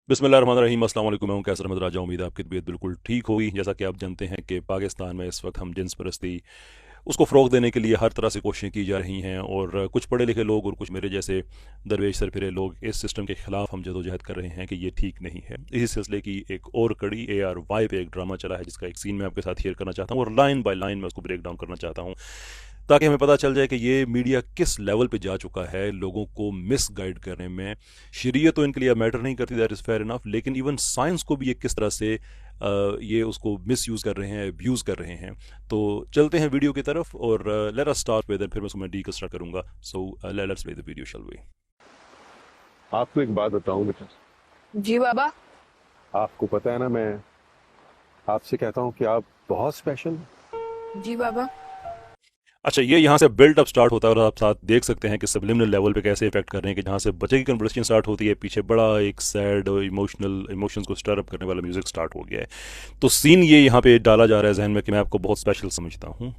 बिस्मिल्लाहिर्रहमानिर्रहीम, अस्सलाम वालेकुम। मैं हूं कैसर अहमद राजा। उम्मीद है आपकी तबीयत बिल्कुल ठीक होगी। जैसा कि आप जानते हैं कि पाकिस्तान में इस वक्त हम जिन्स परस्ती उसको फ़रोग़ देने के लिए हर तरह से कोशिशें की जा रही हैं, और कुछ पढ़े लिखे लोग और कुछ मेरे जैसे दरवेश सरफिरे लोग इस सिस्टम के ख़िलाफ़ हम जदोजहद कर रहे हैं कि ये ठीक नहीं है। इसी सिलसिले की एक और कड़ी ARY पे एक ड्रामा चला है, जिसका एक सीन मैं आपके साथ शेयर करना चाहता हूँ और लाइन बाय लाइन मैं उसको ब्रेक डाउन करना चाहता हूँ, ताकि हमें पता चल जाए कि ये मीडिया किस लेवल पे जा चुका है लोगों को मिस गाइड करने में। शरीयत तो इनके लिए मैटर नहीं करती, दैट इज़ फेयर इनफ, लेकिन इवन साइंस को भी ये किस तरह से ये उसको मिस यूज़ कर रहे हैं, अब्यूज़ कर रहे हैं। तो चलते हैं वीडियो की तरफ और लेट अस स्टार्ट विद, फिर मैं उसको मैं डीकंस्ट्रक्ट करूँगा। So let's play the video, shall we. आपको एक बात बताऊं बेटा। जी बाबा। आपको पता है ना, मैं आपसे कहता हूं कि आप बहुत स्पेशल। जी बाबा। अच्छा, ये यहाँ से बिल्ट अप स्टार्ट होता है और आप साथ देख सकते हैं कि सबलिमिनल लेवल पे कैसे इफेक्ट कर रहे हैं, कि जहाँ से बच्चे की कन्वर्सेशन स्टार्ट होती है, पीछे बड़ा एक सैड इमोशंस को स्टर अप करने वाला म्यूजिक स्टार्ट हो गया है। तो सीन ये यहाँ पे डाला जा रहा है जहन में कि मैं आपको बहुत स्पेशल समझता हूँ।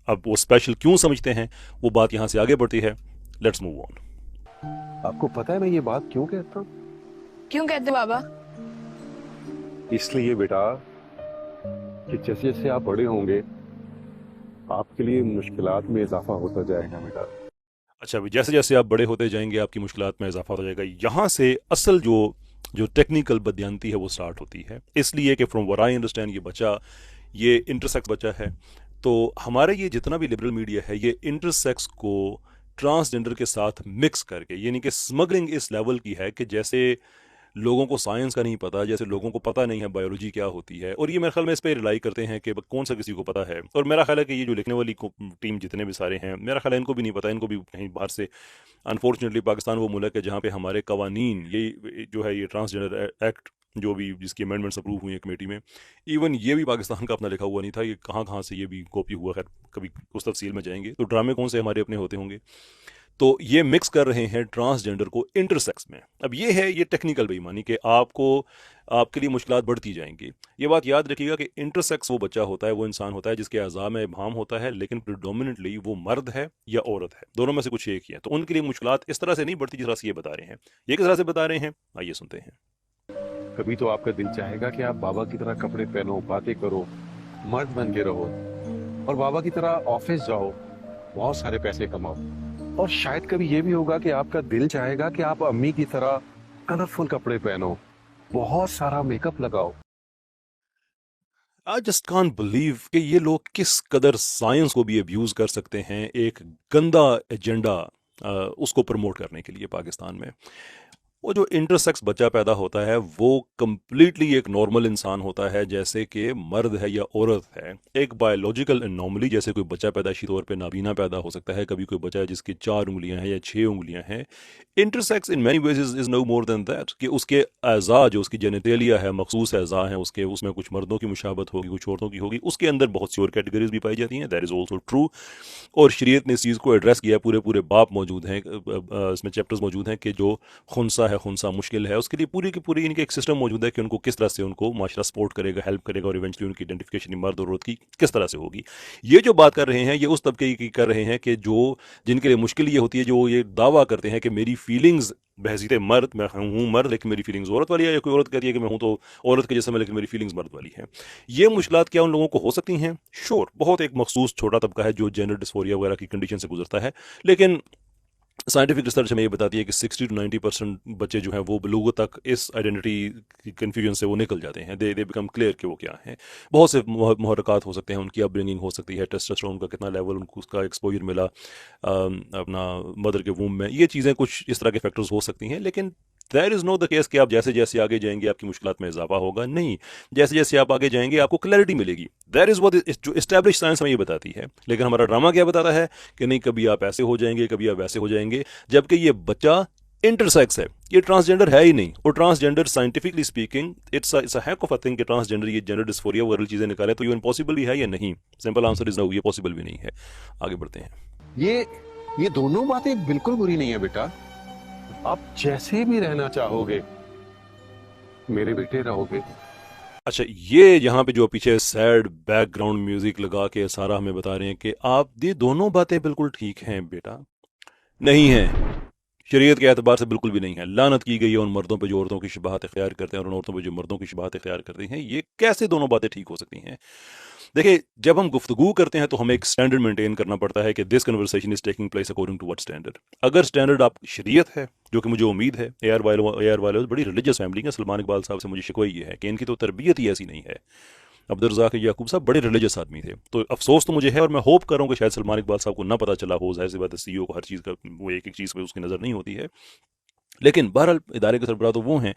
अब वो स्पेशल क्यों समझते हैं, वो बात यहाँ से आगे बढ़ती है। Let's move on. आपको पता है मैं ये बात क्यों कहता हूं? क्यों कहते बाबा? इसलिए बेटा कि जैसे जैसे आप बड़े होंगे आपके लिए मुश्किलात में इजाफा होता जाएगा बेटा। अच्छा, अभी जैसे जैसे आप बड़े होते जाएंगे आपकी मुश्किलात में इजाफा हो जाएगा। यहाँ से असल जो जो टेक्निकल बदयांती है वो स्टार्ट होती है, इसलिए कि फ्रॉम व्हाट आई अंडरस्टैंड ये इंटरसेक्स बच्चा है। तो हमारे ये जितना भी लिबरल मीडिया है, ये इंटरसेक्स को ट्रांसजेंडर के साथ मिक्स करके, यानी कि स्मगलिंग इस लेवल की है कि जैसे लोगों को साइंस का नहीं पता, जैसे लोगों को पता नहीं है बायोलॉजी क्या होती है। और ये मेरे ख्याल में इस पे रिलाई करते हैं कि कौन सा किसी को पता है। और मेरा ख्याल है कि ये जो लिखने वाली टीम जितने भी सारे हैं, मेरा ख्याल है इनको भी नहीं पता, इनको भी कहीं बाहर से। अनफॉर्चुनेटली पाकिस्तान वो मुल्क है जहाँ पे हमारे कवानीन ये जो है, ये ट्रांसजेंडर एक्ट जो भी जिसकी अमेंडमेंट्स अप्रूव हुई है कमेटी में, इवन ये भी पाकिस्तान का अपना लिखा हुआ नहीं था। ये कहाँ कहाँ से ये भी कॉपी हुआ, खैर कभी उस तफसील में जाएंगे। तो ड्रामे कौन से हमारे अपने होते होंगे। तो ये मिक्स कर रहे हैं ट्रांसजेंडर को इंटरसेक्स में। अब ये है ये टेक्निकल बेईमानी कि आपको आपके लिए मुश्किलात बढ़ती जाएंगी। ये बात याद रखिएगा कि इंटरसेक्स वो बच्चा होता है, वो इंसान होता है जिसके अज़ा में इब्हाम होता है, लेकिन प्रिडोमिनेटली वो मर्द है या औरत है, दोनों में से कुछ एक ही है। तो उनके लिए मुश्किलात इस तरह से नहीं बढ़ती जिस तरह से ये बता रहे हैं। ये किस तरह से बता रहे हैं, आइए सुनते हैं। कभी तो आपका दिल चाहेगा कि आप बाबा की तरह कपड़े पहनो, बातें करो, मर्द बन के रहो और बाबा की तरह ऑफिस जाओ, बहुत सारे पैसे कमाओ। और शायद कभी ये भी होगा कि आपका दिल चाहेगा कि आप अम्मी की तरह कलरफुल कपड़े पहनो, बहुत सारा मेकअप लगाओ। आई जस्ट कांट बिलीव कि ये लोग किस कदर साइंस को भी अब्यूज़ कर सकते हैं एक गंदा एजेंडा उसको प्रमोट करने के लिए पाकिस्तान में। वो जो इंटरसेक्स बच्चा पैदा होता है वो कंप्लीटली एक नॉर्मल इंसान होता है, जैसे कि मर्द है या औरत है। एक बायोलॉजिकल एनॉमली, जैसे कोई बच्चा पैदाइशी तौर पे नाबीना पैदा हो सकता है, कभी कोई बच्चा है जिसकी 4 उंगलियां हैं या 6 उंगलियां हैं। Intersex in many ways is no more than that, कि उसके अज़ा जो उसकी जेनेटेलिया है, मखसूस अज़ा हैं उसके, उसमें कुछ मर्दों की मुशाबत होगी, कुछ औरतों की होगी। उसके अंदर बहुत सी और कैटेगरीज भी पाई जाती हैं, दैट इज़ ऑल्सो ट्रू। और शरीयत ने इस चीज़ को एड्रेस किया है, पूरे पूरे बाप मौजूद हैं, इसमें चैप्टर्स मौजूद हैं कि जो खुनसा है, खुनसा मुश्किल है, उसके लिए पूरी की पूरी इनके एक सिस्टम मौजूद है कि उनको किस तरह से उनको माशरा सपोर्ट करेगा, हेल्प करेगा, और इवेंचुअली उनकी आइडेंटिफिकेशन मर्द और औरत की किस तरह से होगी। ये जो बात कर रहे हैं ये उस तबके की कर रहे हैं कि जो जिनके लिए मुश्किल ये होती है, जो ये दावा करते हैं कि मेरी फीलिंग्स बहसीत मर्द, मैं हूँ मर्द लेकिन मेरी फीलिंग्स औरत वाली है, या कोई औरत कहती है कि मैं हूँ तो औरत के जैसे मैं लेकिन मेरी फीलिंग्स मर्द वाली है। ये मुश्किलात क्या उन लोगों को हो सकती हैं? श्योर, बहुत एक मखसूस छोटा तबका है जो जेंडर डिस्फोरिया वगैरह की कंडीशन से गुजरता है, लेकिन साइंटिफिक रिसर्च हमें ये बताती है कि 60 to 90% बच्चे जो हैं वो बलूगत तक इस आइडेंटिटी कन्फ्यूजन से वो निकल जाते हैं, दे बिकम क्लियर कि वो क्या हैं। बहुत से मुहरकात हो सकते हैं, उनकी अपब्रिंगिंग हो सकती है, टेस्टोस्टेरोन का कितना लेवल उनको, उसका एक्सपोजर मिला अपना मदर के वूम में, ये चीज़ें कुछ इस तरह के फैक्टर्स हो सकती हैं। लेकिन there is no the case कि आप जैसे जैसे आगे जाएंगे आपकी मुश्किलात में इजाफा होगा, नहीं। जैसे जैसे आप आगे जाएंगे आपको क्लैरिटी मिलेगी। दैर इज़ व्हाट जो इस्टेब्लिश साइंस हमें ये बताती है। लेकिन हमारा ड्रामा क्या बताता है कि नहीं, कभी आप ऐसे हो जाएंगे, कभी आप वैसे हो जाएंगे, जबकि ये बच्चा इंटरसेक्स है, ये ट्रांसजेंडर है ही नहीं। और transgender scientifically speaking it's a hack of a thing कि ट्रांसजेंडर ये जेंडर डिस्फोरिया वगैरह चीज़ें निकाले, तो ये इम्पॉसिबल भी है या नहीं? सिंपल आंसर इज नो, ये पॉसिबल भी नहीं है। आगे बढ़ते हैं। ये ये दोनों बातें बिल्कुल बुरी नहीं है बेटा। आप जैसे भी रहना चाहोगे मेरे बेटे रहोगे। अच्छा, ये यहाँ पे जो पीछे सैड बैकग्राउंड म्यूजिक लगा के सारा हमें बता रहे हैं कि आप ये दोनों बातें बिल्कुल ठीक हैं बेटा, नहीं है। शरीयत के एतबार से बिल्कुल भी नहीं है। लानत की गई है उन मर्दों पे जो औरतों की शबाहत इख्तियार करते हैं और उन औरतों पे जो मर्दों की शबाहत इख्तियार करती हैं। ये कैसे दोनों बातें ठीक हो सकती हैं? देखिए, जब हम गुफ्तगू करते हैं तो हमें एक स्टैंडर्ड मेंटेन करना पड़ता है कि this conversation is taking place according to what standard. अगर स्टैंडर्ड आप शरीयत है, जो कि मुझे उम्मीद है, ए आर वाले बड़ी रिलीजियस फैमिली है। सलमान इकबाल साहब से मुझे शिकवा ये है कि इनकी तो तरबियत ही ऐसी नहीं है। अब्दुल रज़ाक याकूब साहब बड़े रिलीजियस आदमी थे, तो अफसोस तो मुझे है और मैं होप कर रहा हूँ कि शायद सलमान इकबाल साहब को ना पता चला हो। जाहिर सी बात है, सीईओ को हर चीज़ का वो एक एक चीज़ पे उसकी नज़र नहीं होती है। लेकिन बहरहाल इदारे के सरबराह तो वो हैं।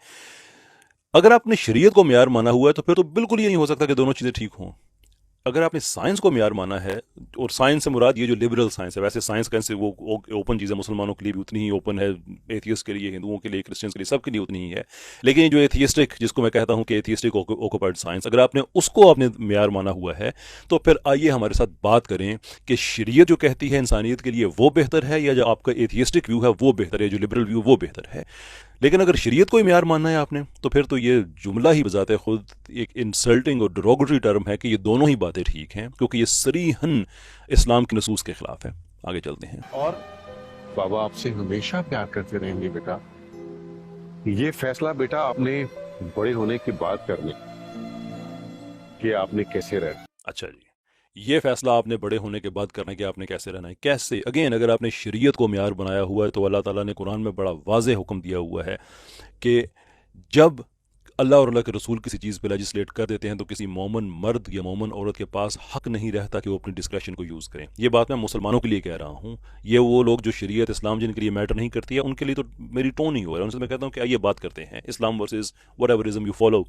अगर आपने शरीयत को म्यार माना हुआ है तो फिर तो बिल्कुल ये नहीं हो सकता कि दोनों चीज़ें ठीक हों। अगर आपने साइंस को म्यार माना है, और साइंस से मुराद ये जो लिबरल साइंस है, वैसे साइंस कैसे वो ओपन चीज़ है, मुसलमानों के लिए भी उतनी ही ओपन है, एथियस्ट के लिए, हिंदुओं के लिए, क्रिश्चियंस के लिए, सबके लिए उतनी ही है। लेकिन जो एथियस्टिक, जिसको मैं कहता हूँ कि एथियस्टिक ऑक्युपाइड साइंस, अगर आपने म्यार माना हुआ है, तो फिर आइए हमारे साथ बात करें कि शरीयत जो कहती है इंसानियत के लिए वो बेहतर है, या जो आपका एथियस्टिक व्यू है वो बेहतर है, जो लिबरल व्यू वो बेहतर है। लेकिन अगर शरीयत को ही म्यार मानना है आपने, तो फिर तो ये जुमला ही बजाते खुद एक इंसल्टिंग और डिरोगेटरी टर्म है कि ये दोनों ही बातें ठीक हैं, क्योंकि ये सरीहन इस्लाम की नसूस के खिलाफ है। आगे चलते हैं। और बाबा आपसे हमेशा प्यार करते रहेंगे बेटा। ये फैसला बेटा आपने बड़े होने के बाद करने कि आपने कैसे रहना। अच्छा जी, ये फैसला आपने बड़े होने के बाद करना है कि आपने कैसे रहना है। कैसे? अगेन, अगर आपने शरीयत को म्यार बनाया हुआ है तो अल्लाह ताला ने कुरान में बड़ा वाज़ेह हुक्म दिया हुआ है कि जब अल्लाह और अल्लाह के रसूल किसी चीज़ पे लेजिस्लेट कर देते हैं तो किसी मोमन मर्द या मोमन औरत के पास हक नहीं रहता कि वो अपनी डिस्क्रेशन को यूज़ करें। ये बात मैं मुसलमानों के लिए कह रहा हूँ। ये वो लोग जो शरीयत इस्लाम जिनके लिए मैटर नहीं करती है, उनके लिए तो मेरी टोन ही हो रहा है। उनसे मैं कहता हूँ कि आइए बात करते हैं इस्लाम वर्सेस व्हाटएवरिज्म यू फॉलो।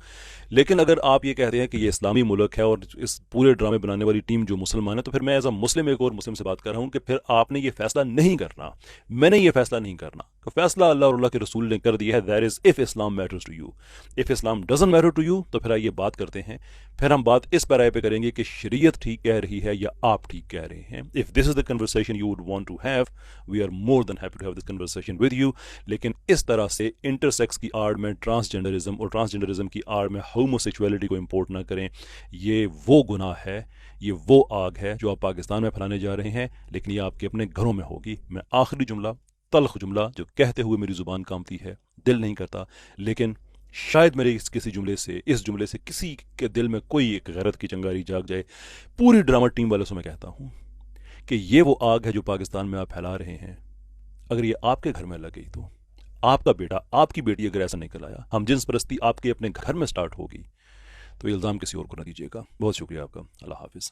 लेकिन अगर आप ये कहते हैं कि ये इस्लामी मुल्क है और इस पूरे ड्रामे बनाने वाली टीम जो मुसलमान है, तो फिर मैं एज अ मुस्लिम एक और मुस्लिम से बात कर रहा हूँ कि फिर आपने ये फैसला नहीं करना, मैंने ये फैसला नहीं करना। तो फैसला अल्लाह और अल्लाह के रसूल ने कर दिया है। That is if Islam matters to you. If Islam doesn't matter to you, तो फिर आइए बात करते हैं। फिर हम बात इस पैराए पे करेंगे कि शरीयत ठीक कह रही है या आप ठीक कह रहे हैं। If this is the conversation you would want to have, we are more than happy to have this conversation with you. लेकिन इस तरह से इंटरसेक्स की आड़ में ट्रांसजेंडरिज्म और ट्रांसजेंडरिज्म की आड़ में होमोसेक्सुअलिटी को इंपोर्ट ना करें। ये वो गुनाह है, ये वो आग है जो आप पाकिस्तान में फैलाने जा रहे हैं, लेकिन ये आपके अपने घरों में होगी। मैं आखिरी जुमला, तल्ख जुमला जो कहते हुए मेरी जुबान कांपती है, दिल नहीं करता, लेकिन शायद मेरे इस जुमले से किसी के दिल में कोई एक गैरत की चिंगारी जाग जाए। पूरी ड्रामा टीम वालों से मैं कहता हूं कि ये वो आग है जो पाकिस्तान में आप फैला रहे हैं। अगर ये आपके घर में लग गई तो आपका बेटा, आपकी बेटी अगर ऐसा निकल आया, हम जिन्स परस्ती आपके अपने घर में स्टार्ट होगी, तो इल्ज़ाम किसी और को न दीजिएगा। बहुत शुक्रिया आपका। अल्लाह हाफिज़।